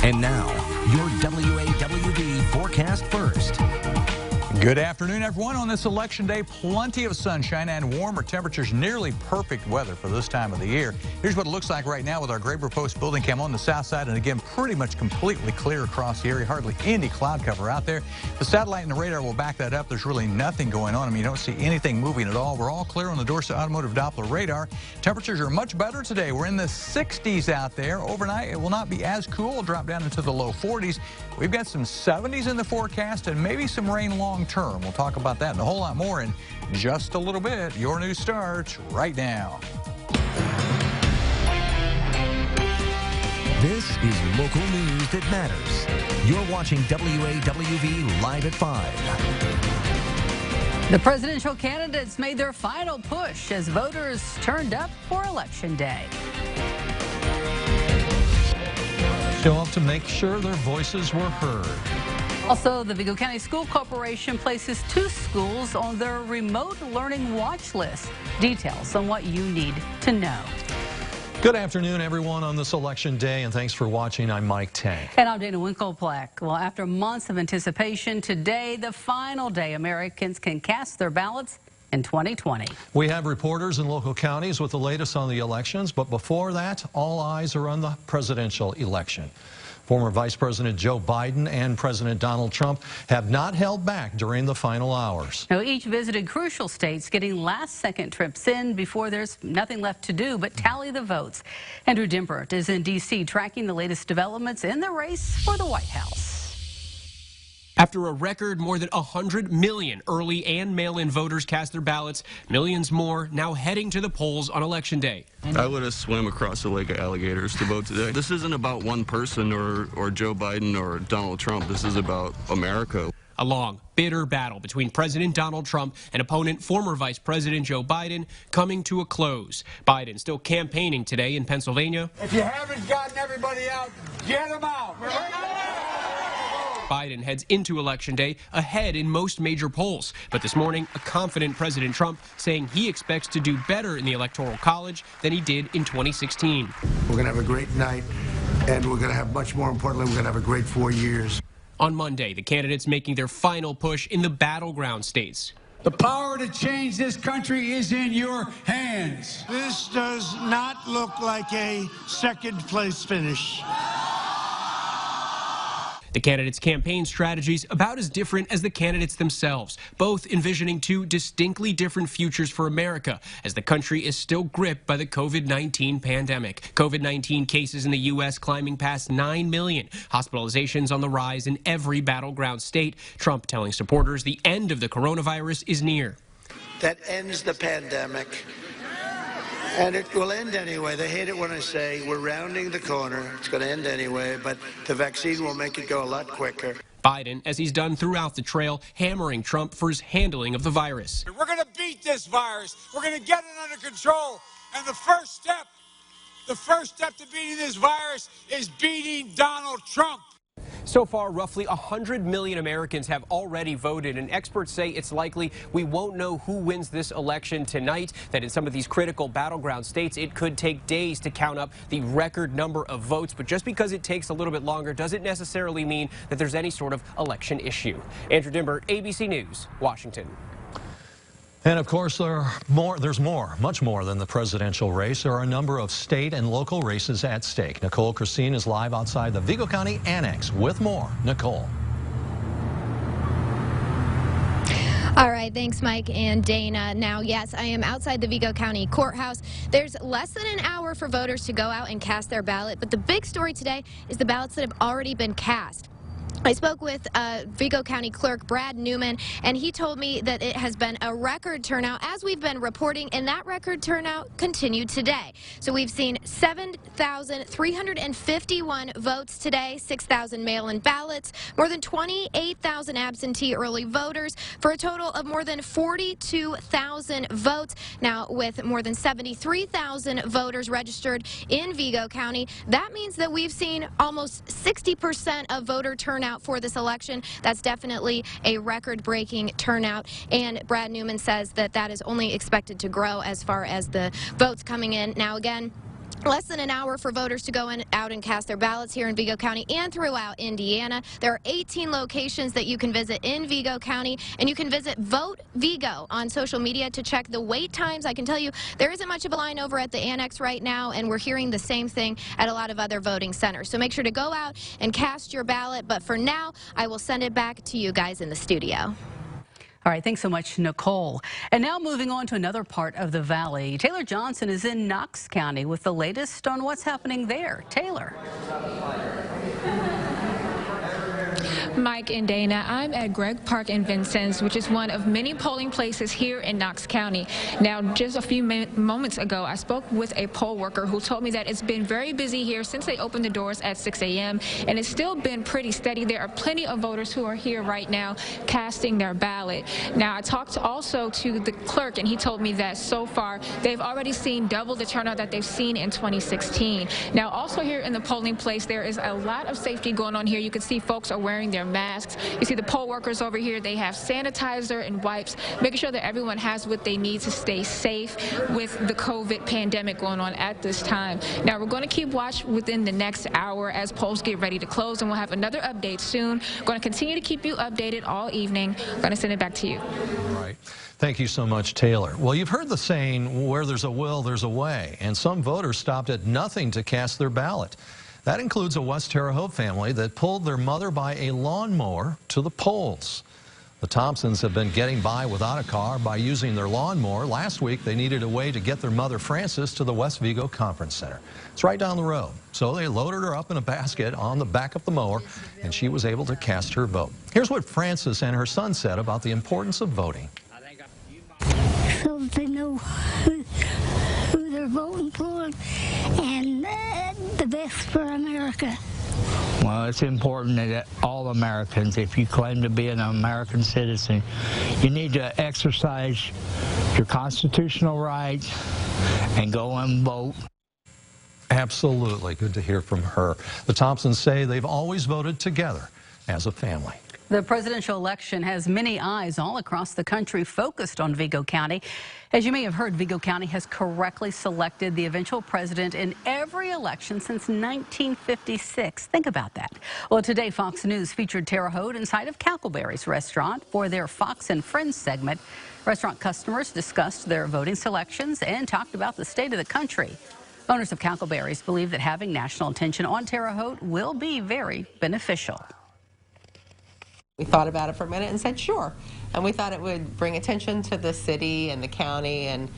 And now, your WAWV forecast first. Good afternoon, everyone. On this election day, plenty of sunshine and warmer temperatures, nearly perfect weather for this time of the year. Here's what it looks like right now with our Graber Post building cam on the south side, and again, pretty much completely clear across the area, hardly any cloud cover out there. The satellite and the radar will back that up. There's really nothing going on. I mean, you don't see anything moving at all. We're all clear on the Dorsey Automotive Doppler radar. Temperatures are much better today. We're in the 60s out there. Overnight, it will not be as cool. It'll drop down into the low 40s. We've got some 70s in the forecast and maybe some rain long term. We'll talk about that and a whole lot more in just a little bit. Your news starts right now. This is local news that matters. You're watching WAWV Live at 5. The presidential candidates made their final push as voters turned up for Election Day. Show up to make sure their voices were heard. Also, the Vigo County School Corporation places 2 schools on their remote learning watch list. Details on what you need to know. Good afternoon, everyone, on this election day, and thanks for watching. I'm Mike Tank. And I'm Dana Winkleplack. Well, after months of anticipation, today, the final day Americans can cast their ballots in 2020. We have reporters in local counties with the latest on the elections, but before that, all eyes are on the presidential election. Former Vice President Joe Biden and President Donald Trump have not held back during the final hours. Now, each visited crucial states, getting last-second trips in before there's nothing left to do but tally the votes. Andrew Dimbert is in D.C. tracking the latest developments in the race for the White House. After a record more than 100 million early and mail-in voters cast their ballots, millions more now heading to the polls on Election Day. I would have swam across the lake of alligators to vote today. This isn't about one person or Joe Biden or Donald Trump. This is about America. A long, bitter battle between President Donald Trump and opponent former Vice President Joe Biden coming to a close. Biden still campaigning today in Pennsylvania. If you haven't gotten everybody out, get them out. Biden heads into Election Day ahead in most major polls. But this morning, a confident President Trump saying he expects to do better in the Electoral College than he did in 2016. We're going to have a great night, and we're going to have, much more importantly, we're going to have a great 4 years. On Monday, the candidates making their final push in the battleground states. The power to change this country is in your hands. This does not look like a second-place finish. The candidates' campaign strategies about as different as the candidates themselves, both envisioning 2 distinctly different futures for America as the country is still gripped by the COVID-19 pandemic. COVID-19 cases in the U.S. climbing past 9 million, hospitalizations on the rise in every battleground state. Trump telling supporters the end of the coronavirus is near. That ends the pandemic. And it will end anyway. They hate it when I say we're rounding the corner. It's going to end anyway, but the vaccine will make it go a lot quicker. Biden, as he's done throughout the trail, hammering Trump for his handling of the virus. We're going to beat this virus. We're going to get it under control. And the first step to beating this virus is beating Donald Trump. So far, roughly 100 million Americans have already voted, and experts say it's likely we won't know who wins this election tonight, that in some of these critical battleground states, it could take days to count up the record number of votes. But just because it takes a little bit longer doesn't necessarily mean that there's any sort of election issue. Andrew Dimbert, ABC News, Washington. And of course, there's much more than the presidential race. There are a number of state and local races at stake. Nicole Christine is live outside the Vigo County Annex with more. Nicole. All right, thanks, Mike and Dana. Now, yes, I am outside the Vigo County Courthouse. There's less than an hour for voters to go out and cast their ballot, but the big story today is the ballots that have already been cast. I spoke with Vigo County Clerk Brad Newman, and he told me that it has been a record turnout, as we've been reporting, and that record turnout continued today. So we've seen 7,351 votes today, 6,000 mail-in ballots, more than 28,000 absentee early voters, for a total of more than 42,000 votes. Now, with more than 73,000 voters registered in Vigo County, that means that we've seen almost 60% of voter turnout for this election. That's definitely a record-breaking turnout, and Brad Newman says that that is only expected to grow as far as the votes coming in. Now, again, Less than an hour for voters to go out and cast their ballots here in Vigo County and throughout Indiana. There are 18 locations that you can visit in Vigo County, and you can visit Vote Vigo on social media to check the wait times. I can tell you there isn't much of a line over at the annex right now, and we're hearing the same thing at a lot of other voting centers. So make sure to go out and cast your ballot. But for now, I will send it back to you guys in the studio. All right, thanks so much, Nicole. And now moving on to another part of the valley. Taylor Johnson is in Knox County with the latest on what's happening there. Taylor. Mike and Dana, I'm at Gregg Park in Vincennes, which is one of many polling places here in Knox County. Now, just a few moments ago, I spoke with a poll worker who told me that it's been very busy here since they opened the doors at 6 a.m. and it's still been pretty steady. There are plenty of voters who are here right now casting their ballot. Now, I talked also to the clerk, and he told me that so far they've already seen double the turnout that they've seen in 2016. Now, also here in the polling place, there is a lot of safety going on here. You can see folks are wearing their masks. You see the poll workers over here, they have sanitizer and wipes, making sure that everyone has what they need to stay safe with the COVID pandemic going on at this time. Now, we're going to keep watch within the next hour as polls get ready to close, and we'll have another update soon. We're going to continue to keep you updated all evening. I'm going to send it back to you. Right. Thank you so much, Taylor. Well, you've heard the saying, where there's a will, there's a way, and some voters stopped at nothing to cast their ballot. That includes a West Terre Haute family that pulled their mother by a lawnmower to the polls. The Thompsons have been getting by without a car by using their lawnmower. Last week, they needed a way to get their mother, Frances, to the West Vigo Conference Center. It's right down the road. So they loaded her up in a basket on the back of the mower, and she was able to cast her vote. Here's what Frances and her son said about the importance of voting. So they know who they're voting for, and the best for America. Well, it's important that all Americans, if you claim to be an American citizen, you need to exercise your constitutional rights and go and vote. Absolutely. Good to hear from her. The Thompsons say they've always voted together as a family. The presidential election has many eyes all across the country focused on Vigo County. As you may have heard, Vigo County has correctly selected the eventual president in every election since 1956. Think about that. Well, today Fox News featured Terre Haute inside of Cackleberry's restaurant for their Fox and Friends segment. Restaurant customers discussed their voting selections and talked about the state of the country. Owners of Cackleberry's believe that having national attention on Terre Haute will be very beneficial. We thought about it for a minute and said sure, and we thought it would bring attention to the city and the county and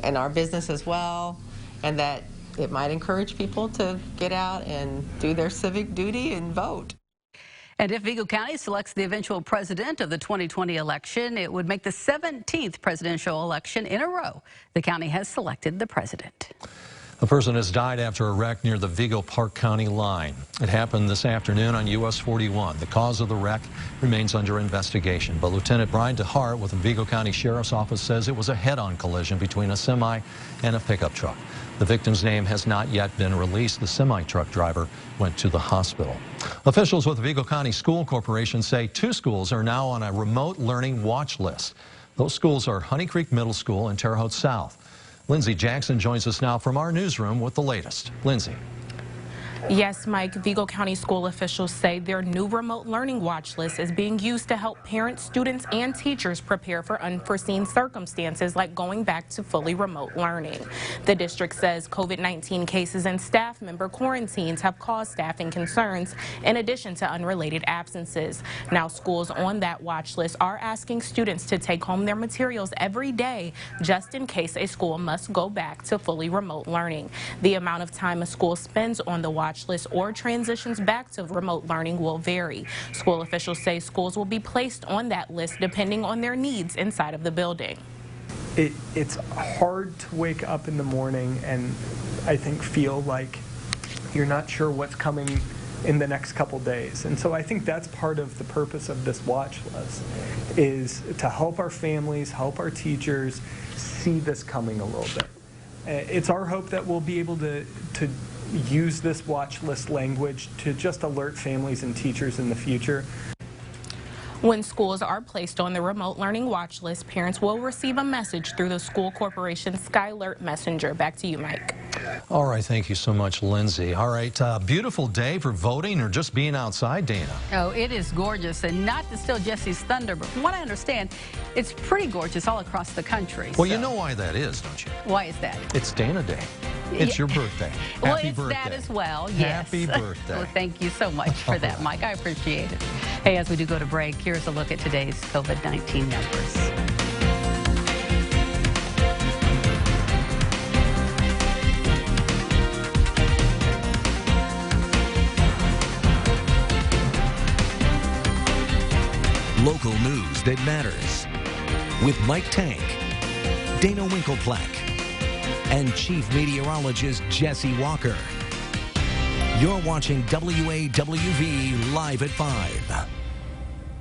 our business as well, and that it might encourage people to get out and do their civic duty and vote. And if Vigo County selects the eventual president of the 2020 election, it would make the 17th presidential election in a row the county has selected the president. A person has died after a wreck near the Vigo-Park County line. It happened this afternoon on US 41. The cause of the wreck remains under investigation, but Lieutenant Brian DeHart with the Vigo County Sheriff's Office says it was a head-on collision between a semi and a pickup truck. The victim's name has not yet been released. The semi-truck driver went to the hospital. Officials with the Vigo County School Corporation say 2 schools are now on a remote learning watch list. Those schools are Honey Creek Middle School and Terre Haute South. Lindsay Jackson joins us now from our newsroom with the latest. Lindsay. Yes, Mike, Vigo County school officials say their new remote learning watch list is being used to help parents, students, and teachers prepare for unforeseen circumstances like going back to fully remote learning. The district says COVID-19 cases and staff member quarantines have caused staffing concerns in addition to unrelated absences. Now, schools on that watch list are asking students to take home their materials every day just in case a school must go back to fully remote learning. The amount of time a school spends on the watch list or transitions back to remote learning will vary. School officials say schools will be placed on that list depending on their needs inside of the building. It's hard to wake up in the morning and I think feel like you're not sure what's coming in the next couple days. And so I think that's part of the purpose of this watch list, is to help our families, help our teachers see this coming a little bit. It's our hope that we'll be able to use this watch list language to just alert families and teachers in the future. When schools are placed on the remote learning watch list, parents will receive a message through the school corporation's SkyAlert Messenger. Back to you, Mike. All right, thank you so much, Lindsay. All right, beautiful day for voting or just being outside, Dana. Oh, it is gorgeous, and not to steal Jesse's thunder, but from what I understand, it's pretty gorgeous all across the country. Well, you know why that is, don't you? Why is that? It's Dana Day. It's your birthday. Well, Happy it's birthday. that as well, yes. Happy birthday. Well, thank you so much for that, Mike. I appreciate it. Hey, as we do go to break, here's a look at today's COVID-19 numbers. Local news that matters. With Mike Tank, Dana Winkleplack, and Chief Meteorologist Jesse Walker. You're watching WAWV Live at 5.